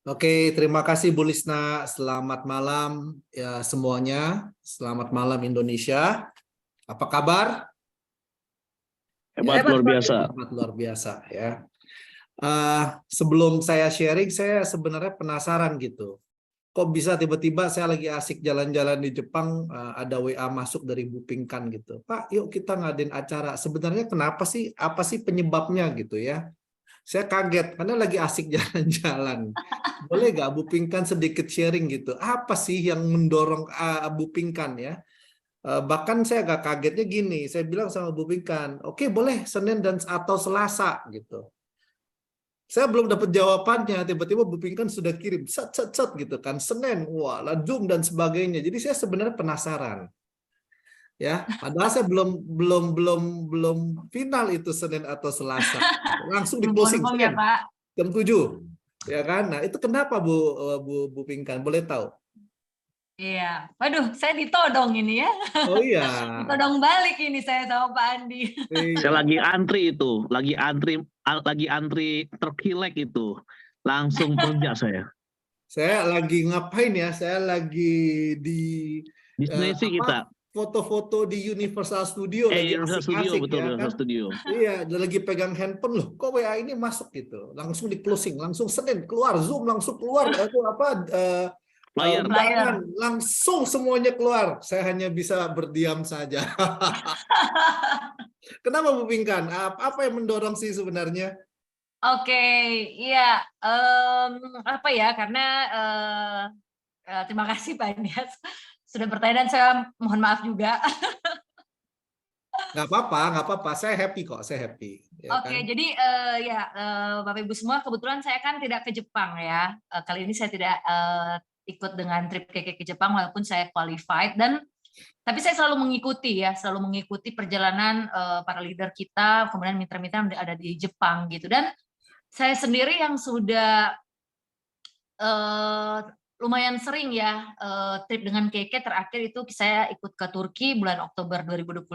Oke, terima kasih Bu Lisna. Selamat malam ya semuanya. Selamat malam Indonesia. Apa kabar? Hebat, luar biasa. Hebat luar biasa ya. Sebelum saya sharing, saya sebenarnya penasaran gitu. Kok bisa tiba-tiba saya lagi asik jalan-jalan di Jepang, ada WA masuk dari Bu Pinkan gitu. Pak, yuk kita ngadain acara. Sebenarnya kenapa sih? Apa sih penyebabnya gitu ya? Saya kaget karena lagi asik jalan-jalan. Boleh nggak Bu Pinkan sedikit sharing gitu? Apa sih yang mendorong Bu Pinkan ya? Bahkan saya agak kagetnya gini, saya bilang sama Bu Pinkan, oke boleh Senin dan atau Selasa gitu. Saya belum dapat jawabannya, tiba-tiba Bu Pinkan sudah kirim, set gitu kan, Senin, wah, Zoom dan sebagainya. Jadi saya sebenarnya penasaran. Ya, padahal saya belum final itu Senin atau Selasa. Langsung di closing Confirm ya, Senin Pak. jam 7. Ya kan? Nah, itu kenapa Bu Pinkan? Boleh tahu? Iya. Waduh, saya ditodong ini ya. Oh iya. Ditodong balik ini saya sama Pak Andi. Saya lagi antri itu, lagi antri terkilek itu. Langsung kerja saya. Saya lagi ngapain ya? Saya lagi di Destinasi kita. Foto-foto di Universal Studio lagi Universal Studio, asik-asik betul, ya Universal kan? Studio. Iya, dan lagi pegang handphone loh. Kok WA ini masuk gitu? Langsung di closing, langsung Senin keluar Zoom, langsung keluar itu apa? Flyer. Undangan, langsung semuanya keluar. Saya hanya bisa berdiam saja. Kenapa Bu Pinkan? Apa yang mendorong sih sebenarnya? Oke, iya. Apa ya? Karena terima kasih Pak Nias sudah bertanya dan saya mohon maaf juga. Nggak apa-apa. Saya happy kok, saya happy. Ya Oke, kan? jadi Bapak Ibu semua, kebetulan saya kan tidak ke Jepang ya. Kali ini saya tidak ikut dengan trip ke Jepang walaupun saya qualified tapi saya selalu mengikuti perjalanan para leader kita, kemudian mitra-mitra yang ada di Jepang gitu. Dan saya sendiri yang sudah lumayan sering ya trip dengan Keke, terakhir itu saya ikut ke Turki bulan Oktober 2022,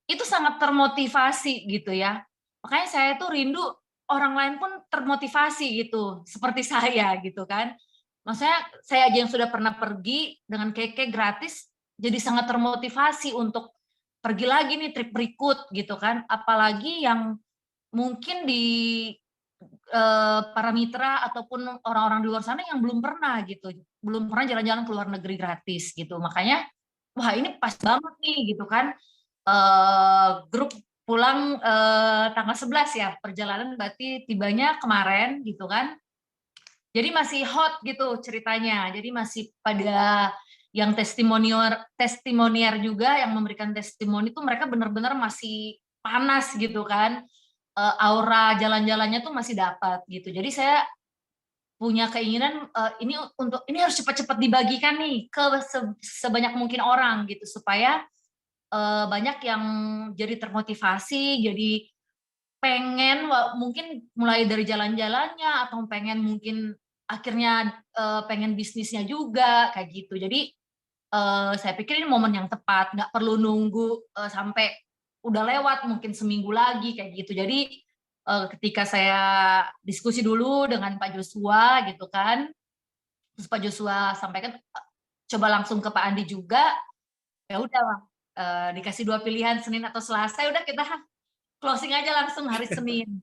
itu sangat termotivasi gitu ya. Makanya saya tuh rindu orang lain pun termotivasi gitu, seperti saya gitu kan. Maksudnya saya aja yang sudah pernah pergi dengan Keke gratis, jadi sangat termotivasi untuk pergi lagi nih trip berikut gitu kan. Apalagi yang mungkin di para mitra ataupun orang-orang di luar sana yang belum pernah gitu, belum pernah jalan-jalan ke luar negeri gratis gitu. Makanya wah ini pas banget nih gitu kan. Grup pulang tanggal 11 ya, perjalanan berarti tibanya kemarin gitu kan. Jadi masih hot gitu ceritanya. Jadi masih pada yang testimonier juga yang memberikan testimoni itu mereka benar-benar masih panas gitu kan. Aura jalan-jalannya tuh masih dapat gitu. Jadi saya punya keinginan ini harus cepat-cepat dibagikan nih ke sebanyak mungkin orang gitu supaya banyak yang jadi termotivasi, jadi pengen mungkin mulai dari jalan-jalannya atau pengen mungkin akhirnya pengen bisnisnya juga kayak gitu. Jadi saya pikir ini momen yang tepat, nggak perlu nunggu sampai udah lewat mungkin seminggu lagi kayak gitu. Jadi ketika saya diskusi dulu dengan Pak Joshua gitu kan, terus Pak Joshua sampaikan coba langsung ke Pak Andi juga, ya udah dikasih 2 pilihan Senin atau Selasa, udah kita closing aja langsung hari Senin.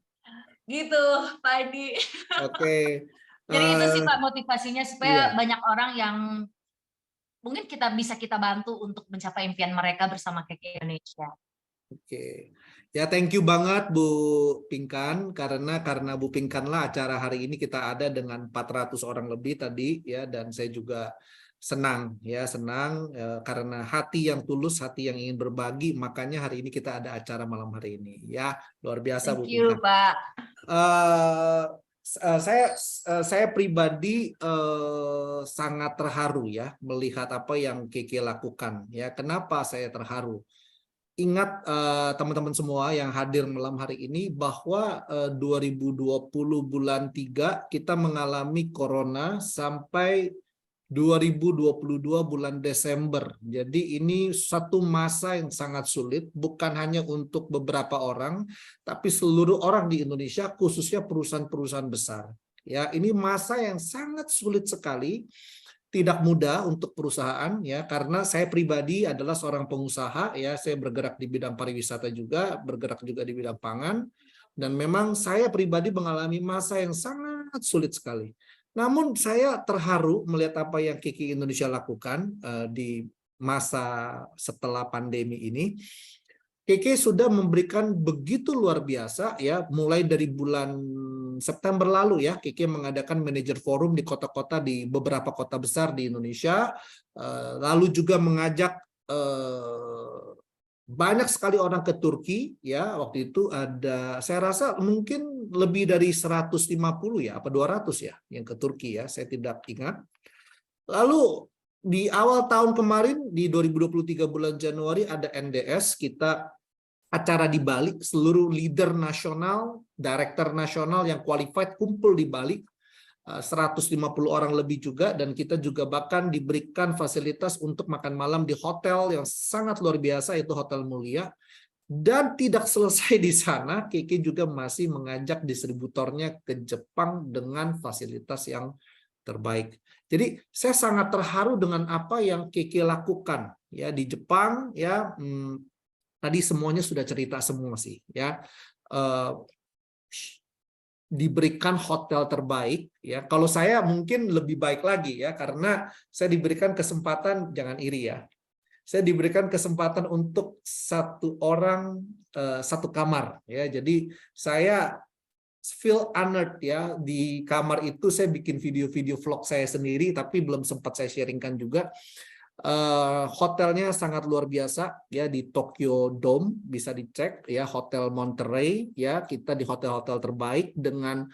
Gitu, Pak Andi. Oke. Jadi itu sih Pak motivasinya supaya Iya. banyak orang yang mungkin bisa kita bantu untuk mencapai impian mereka bersama Keke Indonesia. Oke. Ya thank you banget Bu Pinkan karena Bu Pinkan lah acara hari ini kita ada dengan 400 orang lebih tadi ya, dan saya juga senang karena hati yang tulus, hati yang ingin berbagi, makanya hari ini kita ada acara malam hari ini ya. Luar biasa Bu Thank you, Pinkan. Pak. Saya pribadi sangat terharu ya melihat apa yang Keke lakukan ya. Kenapa saya terharu? Ingat teman-teman semua yang hadir malam hari ini bahwa 2020 bulan 3 kita mengalami corona sampai 2022 bulan Desember. Jadi ini satu masa yang sangat sulit, bukan hanya untuk beberapa orang, tapi seluruh orang di Indonesia, khususnya perusahaan-perusahaan besar. Ya, ini masa yang sangat sulit sekali, tidak mudah untuk perusahaan ya, karena saya pribadi adalah seorang pengusaha ya, saya bergerak di bidang pariwisata juga, bergerak juga di bidang pangan, dan memang saya pribadi mengalami masa yang sangat sulit sekali. Namun saya terharu melihat apa yang Kiki Indonesia lakukan di masa setelah pandemi ini. Kiki sudah memberikan begitu luar biasa ya, mulai dari bulan September lalu ya, Kiki mengadakan manajer forum di kota-kota, di beberapa kota besar di Indonesia, lalu juga mengajak banyak sekali orang ke Turki ya. Waktu itu ada, saya rasa mungkin lebih dari 150 ya, apa 200 ya yang ke Turki ya, saya tidak ingat. Lalu di awal tahun kemarin di 2023 bulan Januari ada NDS, kita acara di Bali, seluruh leader nasional, director nasional yang qualified kumpul di Bali, 150 orang lebih juga, dan kita juga bahkan diberikan fasilitas untuk makan malam di hotel yang sangat luar biasa, yaitu Hotel Mulia. Dan tidak selesai di sana, Kiki juga masih mengajak distributornya ke Jepang dengan fasilitas yang terbaik. Jadi saya sangat terharu dengan apa yang Kiki lakukan ya di Jepang ya. Tadi semuanya sudah cerita semua sih ya. Diberikan hotel terbaik ya. Kalau saya mungkin lebih baik lagi ya, karena saya diberikan kesempatan, jangan iri ya. Saya diberikan kesempatan untuk satu orang satu kamar ya. Jadi saya feel honored ya, di kamar itu saya bikin video-video vlog saya sendiri, tapi belum sempat saya sharingkan juga. Hotelnya sangat luar biasa ya, di Tokyo Dome, bisa dicek ya, Hotel Monterey ya, kita di hotel-hotel terbaik dengan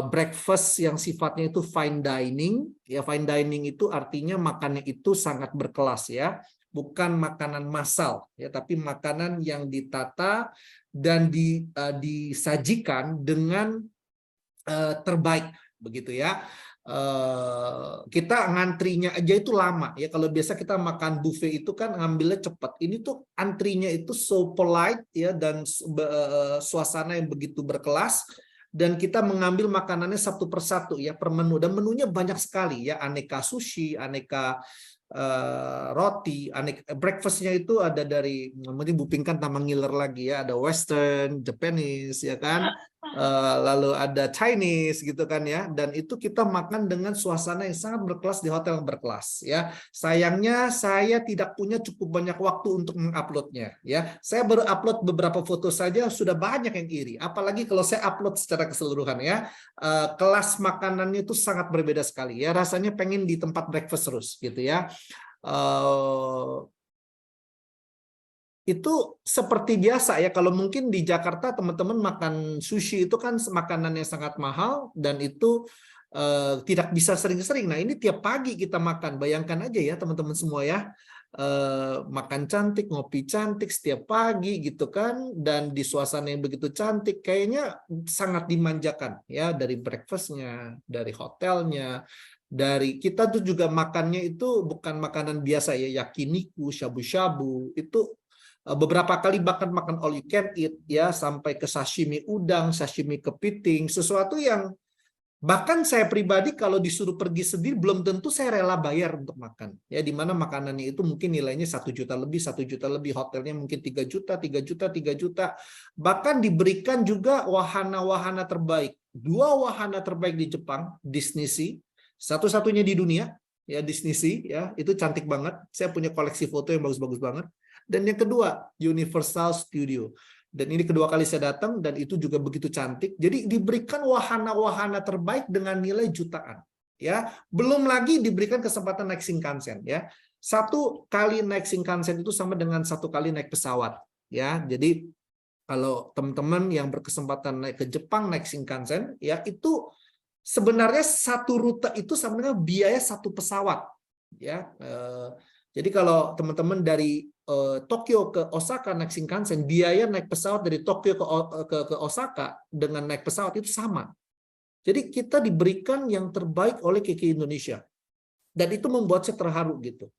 breakfast yang sifatnya itu fine dining ya. Fine dining itu artinya makannya itu sangat berkelas ya, bukan makanan massal ya, tapi makanan yang ditata dan disajikan dengan terbaik begitu ya. Kita ngantrinya aja itu lama ya. Kalau biasa kita makan buffet itu kan ngambilnya cepat, ini tuh antrinya itu so polite ya, dan suasana yang begitu berkelas, dan kita mengambil makanannya satu persatu ya per menu, dan menunya banyak sekali ya, aneka sushi, aneka roti, breakfastnya itu ada dari, mungkin Bupingkan tambah ngiler lagi ya, ada Western, Japanese ya kan, lalu ada Chinese gitu kan ya, dan itu kita makan dengan suasana yang sangat berkelas di hotel yang berkelas ya. Sayangnya saya tidak punya cukup banyak waktu untuk menguploadnya ya. Saya baru upload beberapa foto saja sudah banyak yang iri, apalagi kalau saya upload secara keseluruhan ya. Kelas makanannya itu sangat berbeda sekali ya, rasanya pengen di tempat breakfast terus gitu ya. Itu seperti biasa ya, kalau mungkin di Jakarta teman-teman makan sushi itu kan makanan yang sangat mahal, dan itu tidak bisa sering-sering. Nah ini tiap pagi kita makan, bayangkan aja ya teman-teman semua ya, makan cantik, ngopi cantik setiap pagi gitu kan, dan di suasana yang begitu cantik, kayaknya sangat dimanjakan ya, dari breakfastnya, dari hotelnya, dari kita tuh juga makannya itu bukan makanan biasa ya, yakiniku, shabu-shabu, itu beberapa kali bahkan makan all you can eat ya, sampai ke sashimi udang, sashimi kepiting, sesuatu yang bahkan saya pribadi kalau disuruh pergi sendiri belum tentu saya rela bayar untuk makan ya, dimana makanannya itu mungkin nilainya 1 juta lebih, 1 juta lebih, hotelnya mungkin 3 juta, 3 juta, 3 juta, bahkan diberikan juga wahana-wahana terbaik. 2 wahana terbaik di Jepang, Disney Sea, satu-satunya di dunia ya, Disney Sea ya, itu cantik banget, saya punya koleksi foto yang bagus-bagus banget. Dan yang kedua, Universal Studio. Dan ini kedua kali saya datang, dan itu juga begitu cantik. Jadi diberikan wahana-wahana terbaik dengan nilai jutaan. Ya, belum lagi diberikan kesempatan naik Shinkansen. Ya, 1 kali naik Shinkansen itu sama dengan 1 kali naik pesawat. Ya, jadi kalau teman-teman yang berkesempatan naik ke Jepang naik Shinkansen, ya itu sebenarnya 1 rute itu sama dengan biaya 1 pesawat. Ya, jadi kalau teman-teman dari Tokyo ke Osaka naik Shinkansen, biaya naik pesawat dari Tokyo ke Osaka dengan naik pesawat itu sama. Jadi kita diberikan yang terbaik oleh Kiki Indonesia, dan itu membuat saya terharu gitu.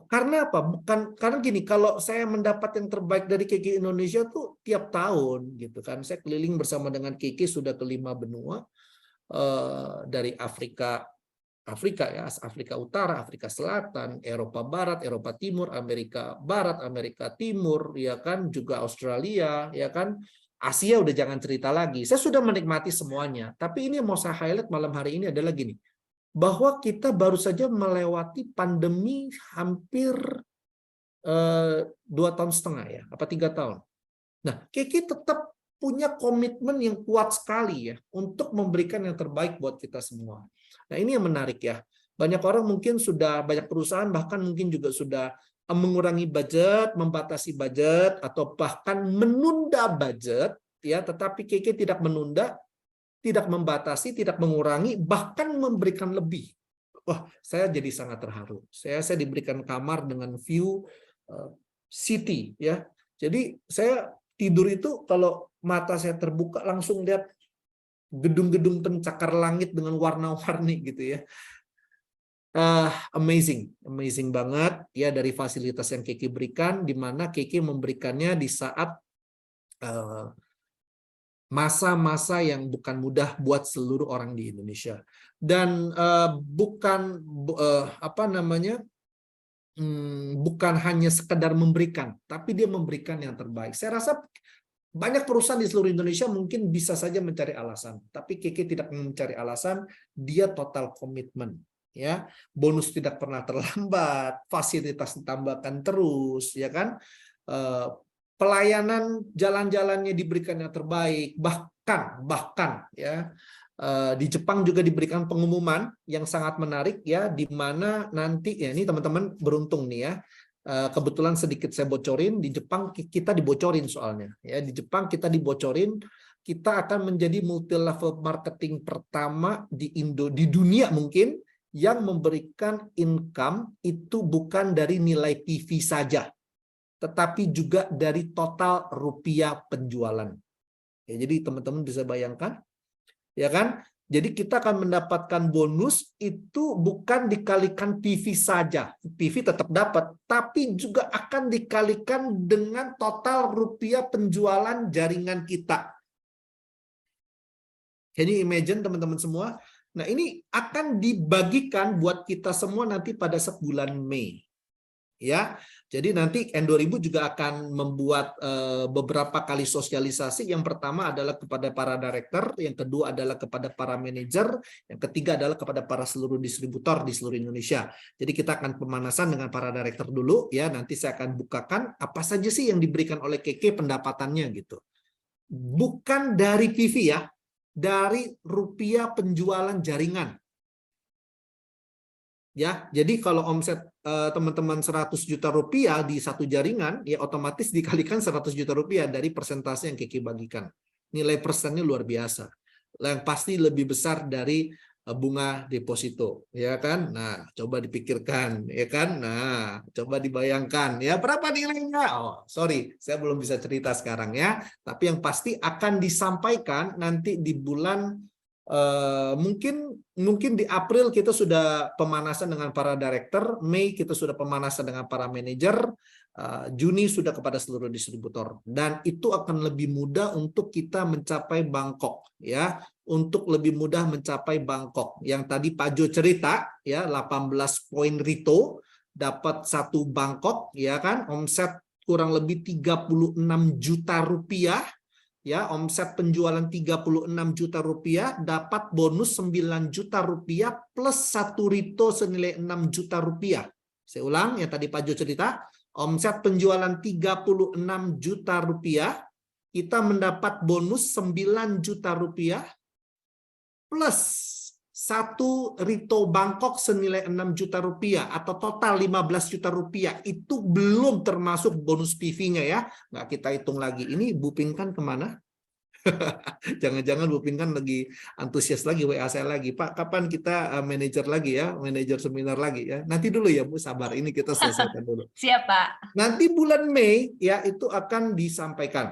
Karena apa? Bukan karena gini, kalau saya mendapat yang terbaik dari Kiki Indonesia tuh tiap tahun gitu kan. Saya keliling bersama dengan Kiki sudah ke 5 benua. dari Afrika ya, Afrika Utara, Afrika Selatan, Eropa Barat, Eropa Timur, Amerika Barat, Amerika Timur, ya kan, juga Australia, ya kan, Asia udah jangan cerita lagi. Saya sudah menikmati semuanya. Tapi ini yang mau saya highlight malam hari ini adalah gini, bahwa kita baru saja melewati pandemi hampir 2,5 tahun ya, apa 3 tahun. Nah, Kiki tetap punya komitmen yang kuat sekali ya untuk memberikan yang terbaik buat kita semua. Nah, ini yang menarik ya. Banyak orang mungkin sudah, banyak perusahaan bahkan mungkin juga sudah mengurangi budget, membatasi budget, atau bahkan menunda budget ya, tetapi Kiki tidak menunda, tidak membatasi, tidak mengurangi, bahkan memberikan lebih. Wah, saya jadi sangat terharu. Saya diberikan kamar dengan view city ya. Jadi saya tidur itu kalau mata saya terbuka langsung lihat gedung-gedung pencakar langit dengan warna-warni gitu ya. Amazing banget ya dari fasilitas yang Kiki berikan, di mana Kiki memberikannya di saat masa-masa yang bukan mudah buat seluruh orang di Indonesia. Dan bukan hanya sekedar memberikan, tapi dia memberikan yang terbaik. Saya rasa banyak perusahaan di seluruh Indonesia mungkin bisa saja mencari alasan, tapi Kiki tidak mencari alasan, dia total komitmen. Ya, bonus tidak pernah terlambat, fasilitas ditambahkan terus, ya kan? Pelayanan jalan-jalannya diberikan yang terbaik, bahkan ya. Di Jepang juga diberikan pengumuman yang sangat menarik ya, di mana nanti ya, ini teman-teman beruntung nih ya, kebetulan sedikit saya bocorin, di Jepang kita dibocorin soalnya ya, di Jepang kita dibocorin kita akan menjadi multi level marketing pertama di dunia mungkin yang memberikan income itu bukan dari nilai PV saja, tetapi juga dari total rupiah penjualan ya. Jadi teman-teman bisa bayangkan ya kan? Jadi kita akan mendapatkan bonus itu bukan dikalikan PV saja. PV tetap dapat, tapi juga akan dikalikan dengan total rupiah penjualan jaringan kita. Can you imagine teman-teman semua? Nah, ini akan dibagikan buat kita semua nanti pada bulan Mei. Ya, jadi nanti N2000 juga akan membuat beberapa kali sosialisasi. Yang pertama adalah kepada para director, yang kedua adalah kepada para manajer, yang ketiga adalah kepada para seluruh distributor di seluruh Indonesia. Jadi kita akan pemanasan dengan para director dulu ya. Nanti saya akan bukakan apa saja sih yang diberikan oleh Keke pendapatannya gitu. Bukan dari PV ya, dari rupiah penjualan jaringan. Ya, jadi kalau omset teman-teman 100 juta rupiah di satu jaringan, ya otomatis dikalikan 100 juta rupiah dari persentase yang Kiki bagikan. Nilai persennya luar biasa. Yang pasti lebih besar dari bunga deposito, ya kan? Nah, coba dipikirkan, ya kan? Nah, coba dibayangkan, ya berapa nilainya? Oh, sorry, saya belum bisa cerita sekarang ya. Tapi yang pasti akan disampaikan nanti di bulan mungkin di April kita sudah pemanasan dengan para director, Mei kita sudah pemanasan dengan para manajer, Juni sudah kepada seluruh distributor, dan itu akan lebih mudah untuk kita mencapai Bangkok ya, untuk lebih mudah mencapai Bangkok. Yang tadi Pak Jo cerita ya, 18 poin Rito dapat satu Bangkok ya kan, omset kurang lebih 36 juta rupiah. Ya, omset penjualan 36 juta rupiah, dapat bonus 9 juta rupiah plus satu Rito senilai 6 juta rupiah. Saya ulang, yang tadi Pak Jo cerita, omset penjualan 36 juta rupiah, kita mendapat bonus 9 juta rupiah plus satu Rito Bangkok senilai 6 juta rupiah atau total 15 juta rupiah. Itu belum termasuk bonus PV-nya ya. Nggak kita hitung lagi. Ini Bu Pinkan kemana? Jangan-jangan Bu Pinkan lagi antusias lagi, WA saya lagi. Pak, kapan kita manajer lagi ya? Manajer seminar lagi ya? Nanti dulu ya Bu, sabar. Ini kita selesaikan dulu. Siap Pak. Nanti bulan Mei ya itu akan disampaikan.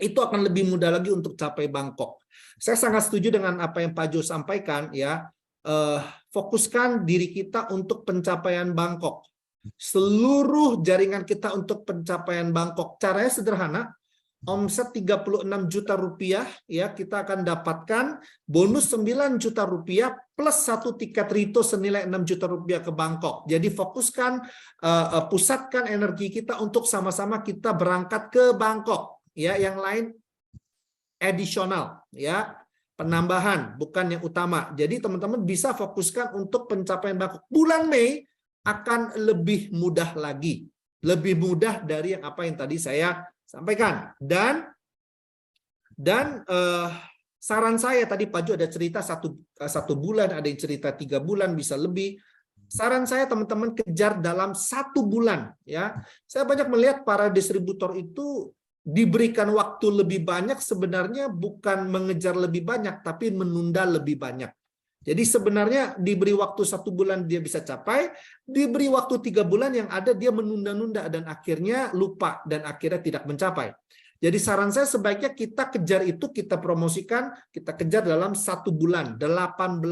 Itu akan lebih mudah lagi untuk capai Bangkok. Saya sangat setuju dengan apa yang Pak Jo sampaikan ya. Fokuskan diri kita untuk pencapaian Bangkok. Seluruh jaringan kita untuk pencapaian Bangkok. Caranya sederhana. omset 36 juta rupiah, ya kita akan dapatkan bonus 9 juta rupiah plus 1 tiket Rito senilai 6 juta rupiah ke Bangkok. Jadi fokuskan, pusatkan energi kita untuk sama-sama kita berangkat ke Bangkok. Ya, yang lain additional, ya, penambahan, bukan yang utama. Jadi teman-teman bisa fokuskan untuk pencapaian Bangkok. Bulan Mei akan lebih mudah lagi, lebih mudah dari yang apa yang tadi saya sampaikan. Dan saran saya tadi Pak Jo ada cerita satu bulan, ada yang cerita 3 bulan, bisa lebih. Saran saya teman-teman kejar dalam 1 bulan, ya. Saya banyak melihat para distributor itu diberikan waktu lebih banyak, sebenarnya bukan mengejar lebih banyak, tapi menunda lebih banyak. Jadi sebenarnya diberi waktu 1 bulan dia bisa capai, diberi waktu 3 bulan yang ada dia menunda-nunda dan akhirnya lupa dan akhirnya tidak mencapai. Jadi saran saya sebaiknya kita kejar itu, kita promosikan, kita kejar dalam 1 bulan, 18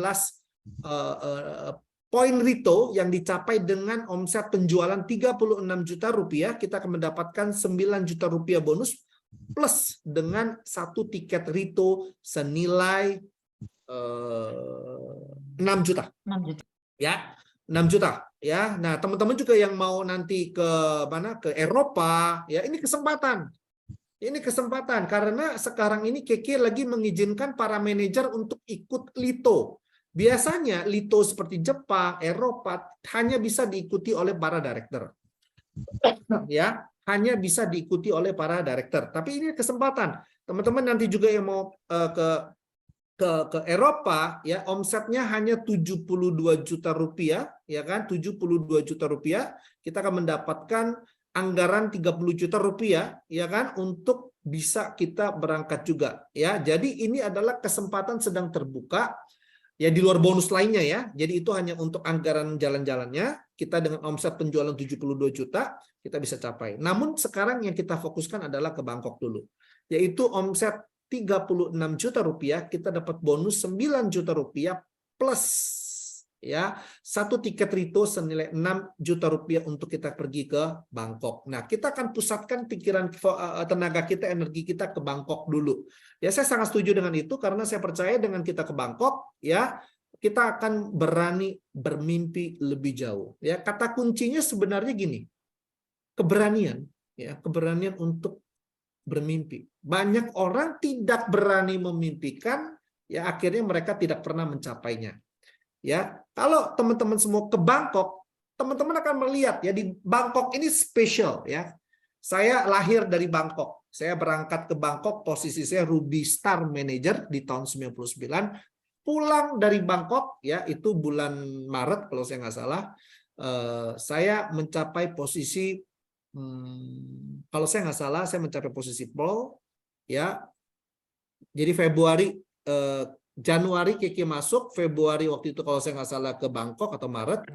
poin Rito yang dicapai dengan omset penjualan 36 juta rupiah, kita akan mendapatkan 9 juta rupiah bonus plus dengan 1 tiket Rito senilai 6 juta. 6 juta. Ya, 6 juta. Ya, nah teman-teman juga yang mau nanti ke mana, ke Eropa, ya ini kesempatan. Ini kesempatan karena sekarang ini KK lagi mengizinkan para manajer untuk ikut Lito. Biasanya Lito seperti Jepang, Eropa hanya bisa diikuti oleh para director. Ya, hanya bisa diikuti oleh para director. Tapi ini kesempatan. Teman-teman nanti juga yang mau ke Eropa, ya omsetnya hanya 72 juta rupiah, ya kan, 72 juta rupiah, kita akan mendapatkan anggaran 30 juta rupiah, ya kan, untuk bisa kita berangkat juga, ya. Jadi ini adalah kesempatan sedang terbuka, ya, di luar bonus lainnya, ya. Jadi itu hanya untuk anggaran jalan-jalannya. Kita dengan omset penjualan 72 juta kita bisa capai. Namun sekarang yang kita fokuskan adalah ke Bangkok dulu, yaitu omset 36 juta rupiah, kita dapat bonus 9 juta rupiah plus, ya, 1 tiket Rito senilai 6 juta rupiah untuk kita pergi ke Bangkok. Nah, kita akan pusatkan pikiran, tenaga kita, energi kita ke Bangkok dulu. Ya, saya sangat setuju dengan itu karena saya percaya dengan kita ke Bangkok, ya, kita akan berani bermimpi lebih jauh. Ya, kata kuncinya sebenarnya gini, keberanian, ya, keberanian untuk bermimpi. Banyak orang tidak berani memimpikan, ya akhirnya mereka tidak pernah mencapainya. Ya, kalau teman-teman semua ke Bangkok, teman-teman akan melihat ya di Bangkok ini spesial, ya. Saya lahir dari Bangkok. Saya berangkat ke Bangkok, posisi saya Ruby Star Manager di tahun 99. Pulang dari Bangkok, ya itu bulan Maret kalau saya nggak salah, saya mencapai posisi, kalau saya nggak salah, saya mencapai posisi Pro, ya. Jadi Januari Kiki masuk, Februari waktu itu kalau saya nggak salah ke Bangkok atau Maret,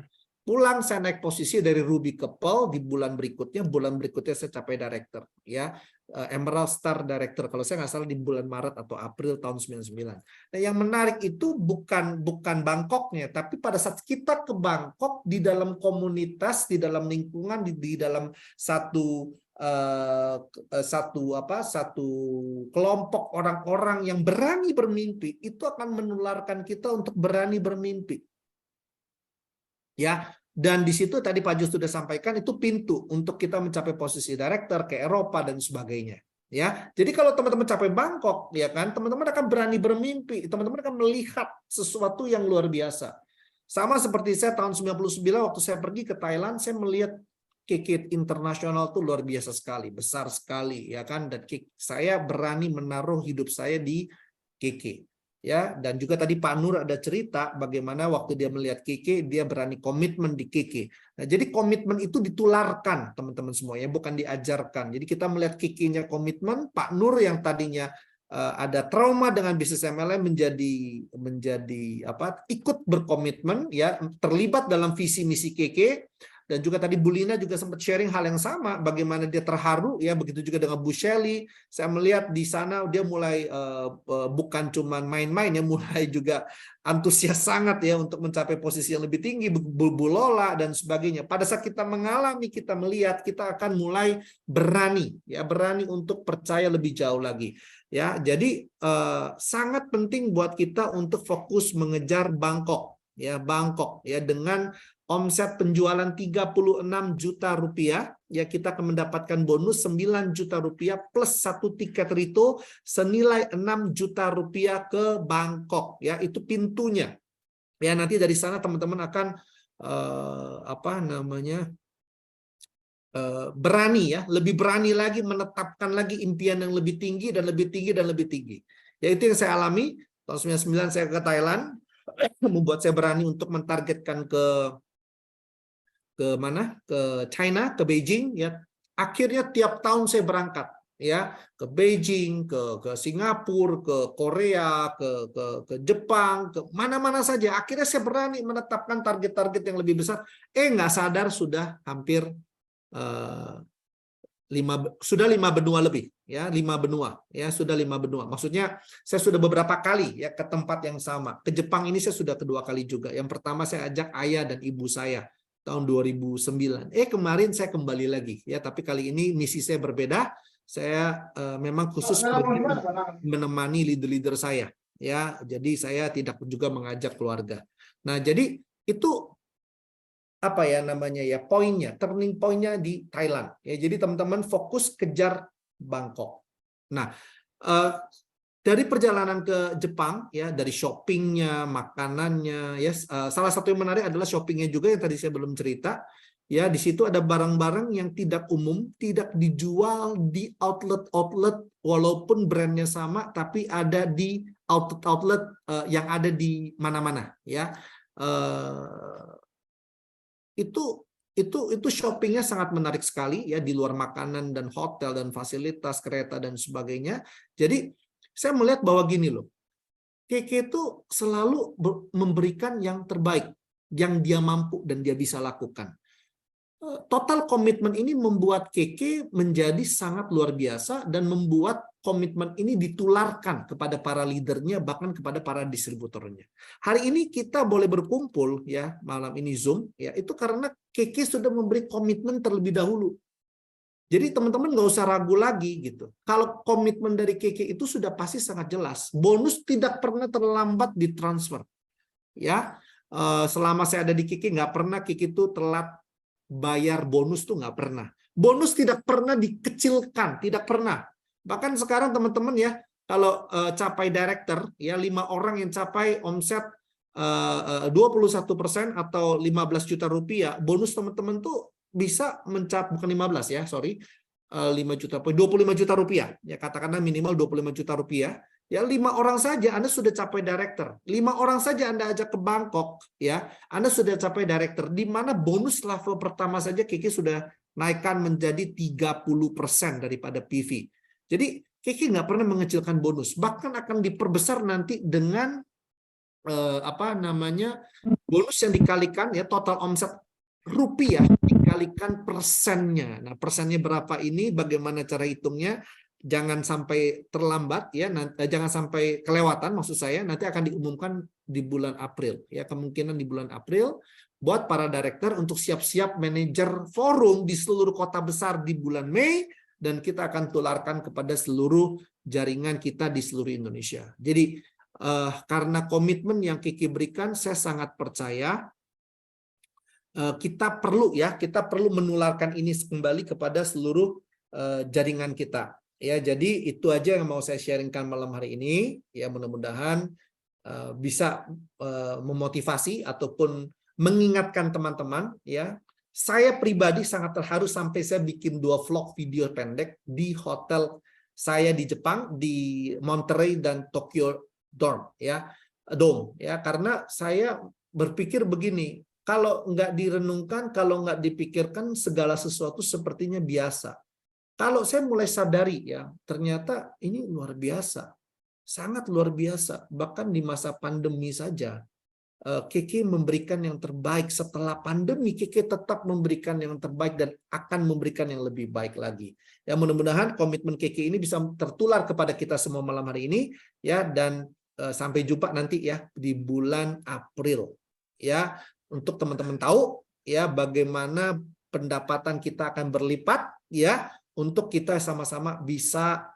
pulang saya naik posisi dari Ruby ke Pearl. Di bulan berikutnya saya capai director, ya, Emerald Star Director kalau saya nggak salah di bulan Maret atau April tahun 99. Nah, yang menarik itu bukan Bangkoknya, tapi pada saat kita ke Bangkok di dalam komunitas, di dalam lingkungan, di dalam satu kelompok orang-orang yang berani bermimpi, itu akan menularkan kita untuk berani bermimpi, ya. Dan di situ tadi Pak Jus sudah sampaikan, itu pintu untuk kita mencapai posisi director ke Eropa dan sebagainya, ya. Jadi kalau teman-teman capai Bangkok, ya kan, teman-teman akan berani bermimpi, teman-teman akan melihat sesuatu yang luar biasa. Sama seperti saya tahun 99 waktu saya pergi ke Thailand, saya melihat KK internasional tuh luar biasa sekali, besar sekali, ya kan. Dan saya berani menaruh hidup saya di KK, ya. Dan juga tadi Pak Nur ada cerita bagaimana waktu dia melihat KK, dia berani komitmen di KK. Nah, jadi komitmen itu ditularkan teman-teman semua, ya, bukan diajarkan. Jadi kita melihat KK-nya komitmen, Pak Nur yang tadinya ada trauma dengan bisnis MLM menjadi ikut berkomitmen, ya, terlibat dalam visi misi KK. dan juga tadi Bu Lina juga sempat sharing hal yang sama, bagaimana dia terharu ya, begitu juga dengan Bu Shelly. Saya melihat di sana dia mulai bukan cuma main-main ya, mulai juga antusias sangat ya untuk mencapai posisi yang lebih tinggi, Bu Lola dan sebagainya. Pada saat kita mengalami, kita melihat, kita akan mulai berani ya, berani untuk percaya lebih jauh lagi ya. Jadi sangat penting buat kita untuk fokus mengejar Bangkok ya, Bangkok ya, dengan omset penjualan 36 juta rupiah ya, kita akan mendapatkan bonus 9 juta rupiah plus 1 tiket Rito senilai 6 juta rupiah ke Bangkok ya, itu pintunya ya. Nanti dari sana teman-teman akan berani ya, lebih berani lagi menetapkan lagi impian yang lebih tinggi dan lebih tinggi dan lebih tinggi ya. Itu yang saya alami tahun 99 saya ke Thailand, membuat saya berani untuk mentargetkan ke mana, ke China, ke Beijing ya. Akhirnya tiap tahun saya berangkat ya, ke Beijing, ke Singapura, ke Korea, ke Jepang, ke mana-mana saja. Akhirnya saya berani menetapkan target-target yang lebih besar. Nggak sadar sudah hampir 5 benua lebih ya, 5 benua ya, sudah 5 benua. Maksudnya saya sudah beberapa kali ya ke tempat yang sama. Ke Jepang ini saya sudah kedua kali juga. Yang pertama saya ajak ayah dan ibu saya tahun 2009. Kemarin saya kembali lagi ya, tapi kali ini misi saya berbeda. Saya memang khusus menemani leader-leader saya ya. Jadi saya tidak juga mengajak keluarga. Nah, jadi itu apa ya namanya ya, poinnya, turning pointnya di Thailand ya. Jadi teman-teman fokus kejar Bangkok. Nah, dari perjalanan ke Jepang ya, dari shoppingnya, makanannya ya, salah satu yang menarik adalah shoppingnya juga yang tadi saya belum cerita ya. Di situ ada barang-barang yang tidak umum, tidak dijual di outlet walaupun brandnya sama, tapi ada di outlet yang ada di mana-mana ya. Itu shoppingnya sangat menarik sekali ya, di luar makanan dan hotel dan fasilitas kereta dan sebagainya. Jadi saya melihat bahwa gini loh, Keke itu selalu memberikan yang terbaik yang dia mampu dan dia bisa lakukan. Total komitmen ini membuat Keke menjadi sangat luar biasa dan membuat komitmen ini ditularkan kepada para leadernya, bahkan kepada para distributornya. Hari ini kita boleh berkumpul ya, malam ini Zoom ya, itu karena Keke sudah memberi komitmen terlebih dahulu. Jadi teman-teman nggak usah ragu lagi gitu. Kalau komitmen dari Keke itu sudah pasti sangat jelas. Bonus tidak pernah terlambat ditransfer. Ya, selama saya ada di Keke nggak pernah Keke itu telat bayar bonus, tuh nggak pernah. Bonus tidak pernah dikecilkan, tidak pernah. Bahkan sekarang teman-teman ya, kalau capai director ya, 5 orang yang capai omset 21% atau 15 juta rupiah, bonus teman-teman tuh bisa mencapai, bukan 15 ya, sorry, 5 juta, 25 juta rupiah ya, katakanlah minimal 25 juta rupiah ya. 5 orang saja Anda sudah capai director, 5 orang saja Anda ajak ke Bangkok ya, Anda sudah capai director, di mana bonus level pertama saja Keke sudah naikkan menjadi 30% daripada PV. Jadi Keke nggak pernah mengecilkan bonus, bahkan akan diperbesar nanti dengan bonus yang dikalikan ya, total omset rupiah dikalikan persennya. Nah, persennya berapa ini, bagaimana cara hitungnya? Jangan sampai terlambat ya, jangan sampai kelewatan maksud saya. Nanti akan diumumkan di bulan April ya, kemungkinan di bulan April buat para director untuk siap-siap manajer forum di seluruh kota besar di bulan Mei, dan kita akan tularkan kepada seluruh jaringan kita di seluruh Indonesia. Jadi karena komitmen yang Keke berikan, saya sangat percaya kita perlu menularkan ini kembali kepada seluruh jaringan kita ya. Jadi itu aja yang mau saya sharingkan malam hari ini ya, mudah-mudahan bisa memotivasi ataupun mengingatkan teman-teman ya. Saya pribadi sangat terharu sampai saya bikin 2 vlog video pendek di hotel saya di Jepang, di Monterey dan Tokyo Dome ya, karena saya berpikir begini, kalau nggak direnungkan, kalau nggak dipikirkan, segala sesuatu sepertinya biasa. Kalau saya mulai sadari ya, ternyata ini luar biasa, sangat luar biasa. Bahkan di masa pandemi saja, Keke memberikan yang terbaik setelah pandemi. Keke tetap memberikan yang terbaik dan akan memberikan yang lebih baik lagi. Ya, mudah-mudahan komitmen Keke ini bisa tertular kepada kita semua malam hari ini, ya, dan sampai jumpa nanti ya di bulan April. Ya, untuk teman-teman tahu ya bagaimana pendapatan kita akan berlipat, ya, untuk kita sama-sama bisa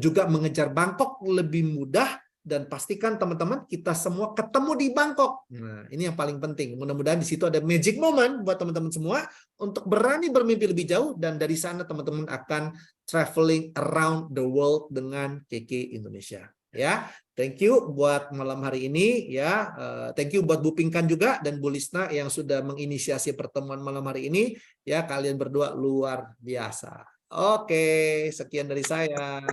juga mengejar Bangkok lebih mudah. Dan pastikan teman-teman kita semua ketemu di Bangkok. Nah, ini yang paling penting. Mudah-mudahan di situ ada magic moment buat teman-teman semua untuk berani bermimpi lebih jauh, dan dari sana teman-teman akan traveling around the world dengan Keke Indonesia. Ya, thank you buat malam hari ini ya. Thank you buat Bu Pinkan juga dan Bu Lisna yang sudah menginisiasi pertemuan malam hari ini. Ya, kalian berdua luar biasa. Oke, sekian dari saya.